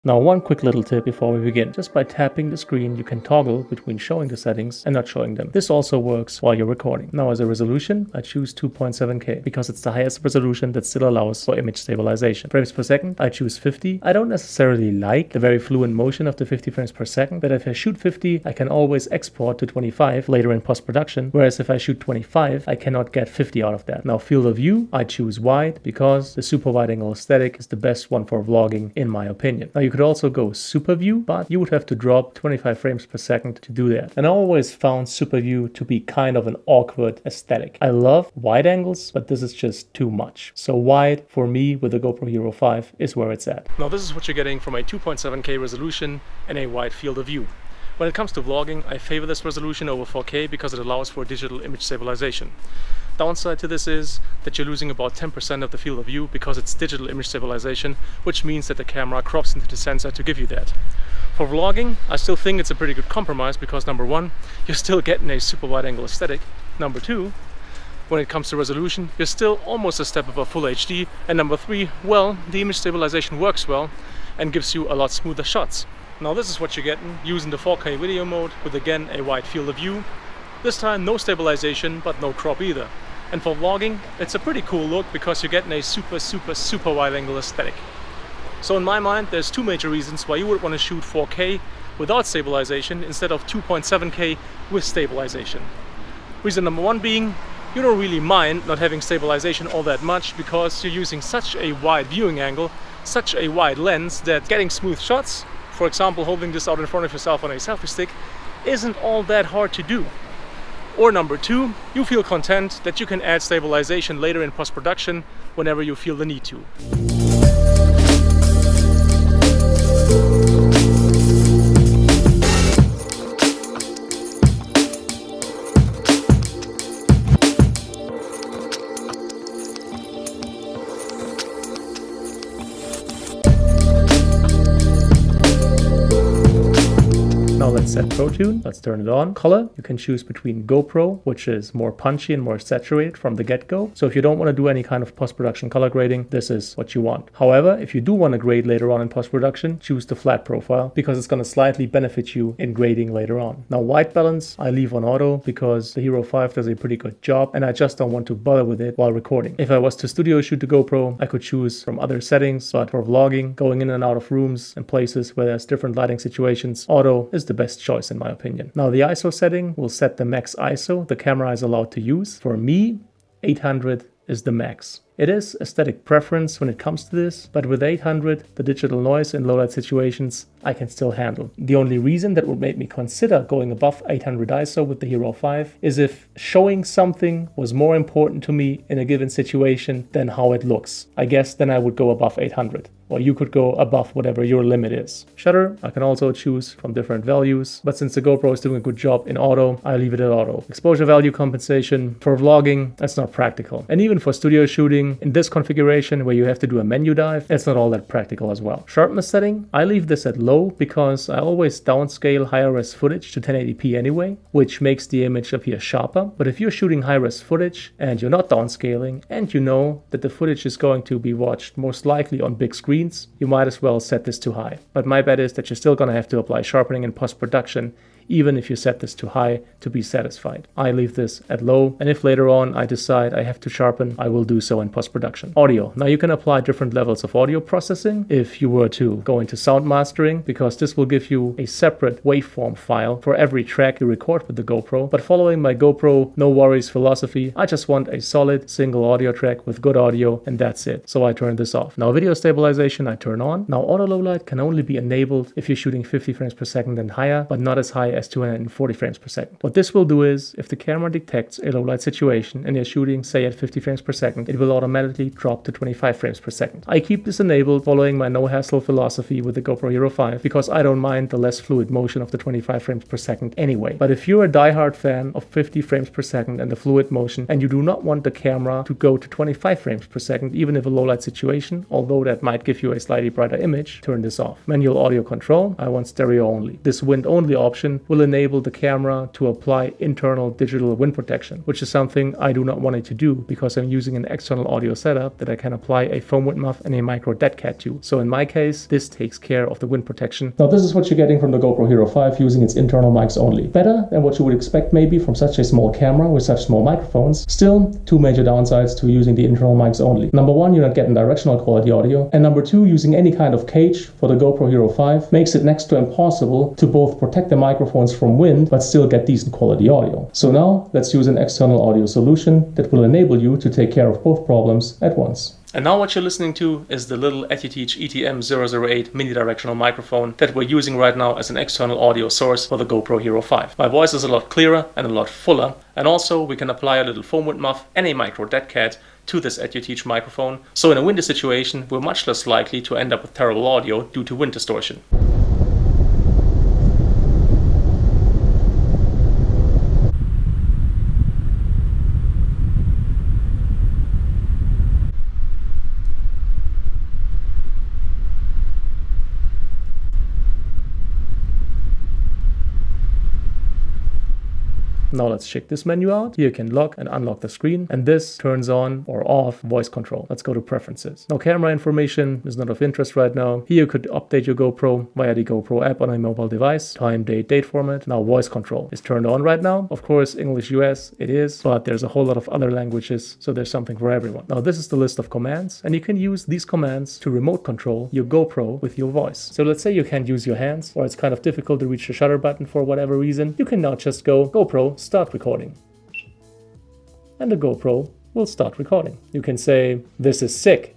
Now, one quick little tip before we begin. Just by tapping the screen, you can toggle between showing the settings and not showing them. This also works while you're recording. Now, as a resolution, I choose 2.7K because it's the highest resolution that still allows for image stabilization. Frames per second, I choose 50. I don't necessarily like the very fluent motion of the 50 frames per second, but if I shoot 50, I can always export to 25 later in post-production, whereas if I shoot 25, I cannot get 50 out of that. Now, field of view, I choose wide because the super wide angle aesthetic is the best one for vlogging, in my opinion. Now, you could also go super view, but you would have to drop 25 frames per second to do that. And I always found super view to be kind of an awkward aesthetic. I love wide angles, but this is just too much. So wide, for me, with the GoPro Hero 5, is where it's at. Now, this is what you're getting from a 2.7K resolution and a wide field of view. When it comes to vlogging, I favor this resolution over 4K because it allows for digital image stabilization. Downside to this is that you're losing about 10% of the field of view because it's digital image stabilization, which means that the camera crops into the sensor to give you that. For vlogging, I still think it's a pretty good compromise because number one, you're still getting a super wide angle aesthetic. Number two, when it comes to resolution, you're still almost a step above full HD. And number three, well, the image stabilization works well and gives you a lot smoother shots. Now this is what you're getting using the 4K video mode with again a wide field of view. This time no stabilization but no crop either. And for vlogging, it's a pretty cool look because you're getting a super wide angle aesthetic. So in my mind, there's two major reasons why you would want to shoot 4K without stabilization instead of 2.7K with stabilization. Reason number one being, you don't really mind not having stabilization all that much because you're using such a wide viewing angle, such a wide lens that getting smooth shots, for example holding this out in front of yourself on a selfie stick, isn't all that hard to do. Or number two, you feel content that you can add stabilization later in post-production whenever you feel the need to. Now let's set Pro Tune, let's turn it on. Color, you can choose between GoPro, which is more punchy and more saturated from the get-go. So if you don't want to do any kind of post-production color grading, this is what you want. However, if you do want to grade later on in post-production, choose the flat profile because it's going to slightly benefit you in grading later on. Now white balance, I leave on auto because the Hero 5 does a pretty good job and I just don't want to bother with it while recording. If I was to studio shoot the GoPro, I could choose from other settings, but for vlogging, going in and out of rooms and places where there's different lighting situations, auto is the best choice in my opinion. Now the ISO setting will set the max ISO the camera is allowed to use. For me, 800 is the max. It is aesthetic preference when it comes to this, but with 800, the digital noise in low light situations I can still handle. The only reason that would make me consider going above 800 ISO with the Hero 5 is if showing something was more important to me in a given situation than how it looks. I guess then I would go above 800. Or you could go above whatever your limit is. Shutter, I can also choose from different values, but since the GoPro is doing a good job in auto, I leave it at auto. Exposure value compensation, for vlogging, that's not practical. And even for studio shooting, in this configuration where you have to do a menu dive, it's not all that practical as well. Sharpness setting, I leave this at low because I always downscale higher res footage to 1080p anyway, which makes the image appear sharper. But if you're shooting high res footage and you're not downscaling and you know that the footage is going to be watched most likely on big screen, you might as well set this too high. But my bet is that you're still going to have to apply sharpening in post-production even if you set this too high to be satisfied. I leave this at low, and if later on I decide I have to sharpen, I will do so in post-production. Audio. Now you can apply different levels of audio processing if you were to go into sound mastering, because this will give you a separate waveform file for every track you record with the GoPro. But following my GoPro no worries philosophy, I just want a solid single audio track with good audio, and that's it. So I turn this off. Now video stabilization I turn on. Now auto low light can only be enabled if you're shooting 50 frames per second and higher, but not as high as 240 frames per second. What this will do is, if the camera detects a low light situation and you're shooting, say, at 50 frames per second, it will automatically drop to 25 frames per second. I keep this enabled following my no hassle philosophy with the GoPro Hero 5 because I don't mind the less fluid motion of the 25 frames per second anyway. But if you're a diehard fan of 50 frames per second and the fluid motion, and you do not want the camera to go to 25 frames per second, even if a low light situation, although that might give you a slightly brighter image, turn this off. Manual audio control, I want stereo only. This wind only option solution will enable the camera to apply internal digital wind protection, which is something I do not want it to do because I'm using an external audio setup that I can apply a foam wind muff and a micro dead cat to. So in my case, this takes care of the wind protection. Now this is what you're getting from the GoPro Hero 5 using its internal mics only. Better than what you would expect maybe from such a small camera with such small microphones. Still, two major downsides to using the internal mics only. Number one, you're not getting directional quality audio. And number two, using any kind of cage for the GoPro Hero 5 makes it next to impossible to both protect the microphones from wind but still get decent quality audio. So now let's use an external audio solution that will enable you to take care of both problems at once. And now what you're listening to is the little EtuTeach ETM008 mini directional microphone that we're using right now as an external audio source for the GoPro Hero 5. My voice is a lot clearer and a lot fuller, and also we can apply a little foam wind muff and a micro dead cat to this EtuTeach microphone, so in a windy situation we're much less likely to end up with terrible audio due to wind distortion. Now let's check this menu out. Here you can lock and unlock the screen, and this turns on or off voice control. Let's go to preferences. Now camera information is not of interest right now. Here you could update your GoPro via the GoPro app on a mobile device. Time, date format. Now voice control is turned on right now. Of course, English US it is, but there's a whole lot of other languages, so there's something for everyone. Now this is the list of commands, and you can use these commands to remote control your GoPro with your voice. So let's say you can't use your hands, or it's kind of difficult to reach the shutter button for whatever reason. You can now just go GoPro start recording, and the GoPro will start recording. You can say this is sick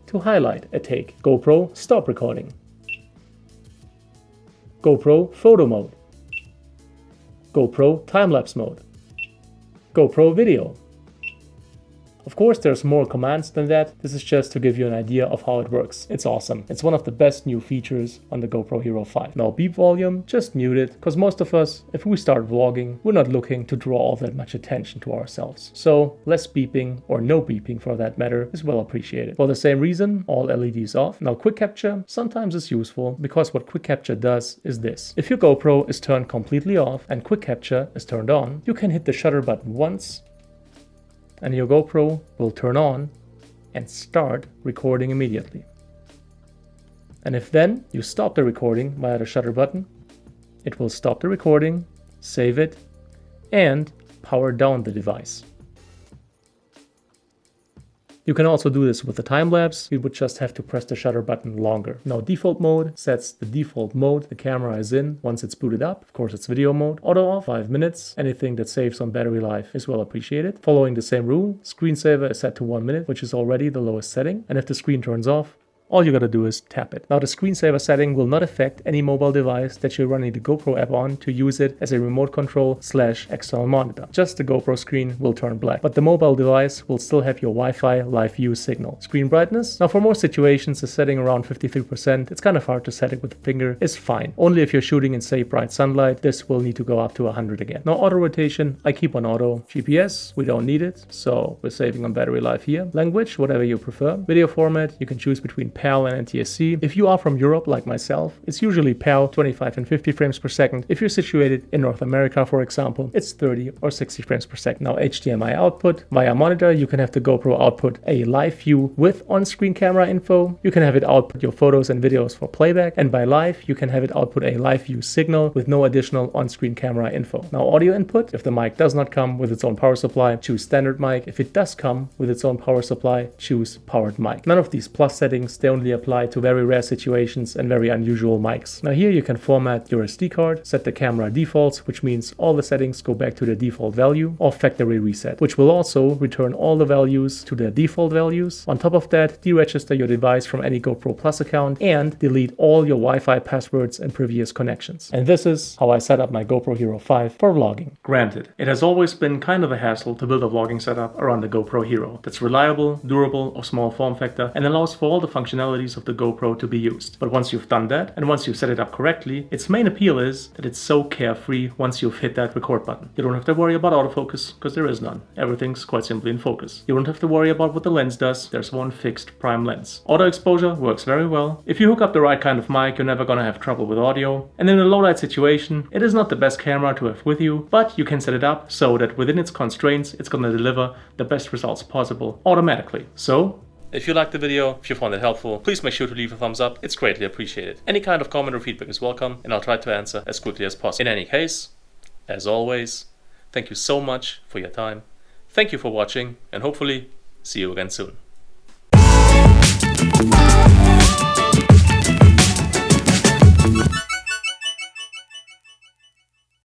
to highlight a take. GoPro stop recording. GoPro photo mode. GoPro time-lapse mode. GoPro video. Of course, there's more commands than that. This is just to give you an idea of how it works. It's awesome. It's one of the best new features on the GoPro Hero 5. Now beep volume, just mute it, because most of us, if we start vlogging, we're not looking to draw all that much attention to ourselves. So less beeping, or no beeping for that matter, is well appreciated. For the same reason, all LEDs off. Now quick capture sometimes is useful, because what quick capture does is this. If your GoPro is turned completely off and quick capture is turned on, you can hit the shutter button once, and your GoPro will turn on and start recording immediately. And if then you stop the recording via the shutter button, it will stop the recording, save it, and power down the device. You can also do this with the time lapse. You would just have to press the shutter button longer. Now default mode sets the default mode the camera is in once it's booted up. Of course it's video mode. Auto off 5 minutes. Anything that saves on battery life is well appreciated. Following the same rule, screensaver is set to 1 minute, which is already the lowest setting. And if the screen turns off, all you gotta do is tap it. Now the screensaver setting will not affect any mobile device that you're running the GoPro app on to use it as a remote control / external monitor. Just the GoPro screen will turn black, but the mobile device will still have your Wi-Fi live view signal. Screen brightness, now for most situations a setting around 53%, it's kind of hard to set it with the finger, is fine. Only if you're shooting in say bright sunlight, this will need to go up to 100 again. Now auto rotation, I keep on auto. GPS, we don't need it, so we're saving on battery life here. Language, whatever you prefer. Video format, you can choose between PAL and NTSC. If you are from Europe like myself, it's usually PAL 25 and 50 frames per second. If you're situated in North America, for example, it's 30 or 60 frames per second. Now HDMI output, via monitor, you can have the GoPro output a live view with on-screen camera info. You can have it output your photos and videos for playback, and by live, you can have it output a live view signal with no additional on-screen camera info. Now audio input, if the mic does not come with its own power supply, choose standard mic. If it does come with its own power supply, choose powered mic. None of these plus settings, they only apply to very rare situations and very unusual mics. Now here you can format your SD card, set the camera defaults, which means all the settings go back to their default value, or factory reset, which will also return all the values to their default values. On top of that, deregister your device from any GoPro Plus account and delete all your Wi-Fi passwords and previous connections. And this is how I set up my GoPro Hero 5 for vlogging. Granted, it has always been kind of a hassle to build a vlogging setup around the GoPro Hero that's reliable, durable, of small form factor, and allows for all the functionality functionalities of the GoPro to be used. But once you've done that, and once you've set it up correctly, its main appeal is that it's so carefree once you've hit that record button. You don't have to worry about autofocus, because there is none. Everything's quite simply in focus. You don't have to worry about what the lens does. There's one fixed prime lens. Auto exposure works very well. If you hook up the right kind of mic, you're never gonna have trouble with audio. And in a low light situation, it is not the best camera to have with you, but you can set it up so that within its constraints, it's gonna deliver the best results possible automatically. So, if you liked the video, if you found it helpful, please make sure to leave a thumbs up. It's greatly appreciated. Any kind of comment or feedback is welcome, and I'll try to answer as quickly as possible. In any case, as always, thank you so much for your time. Thank you for watching, and hopefully see you again soon.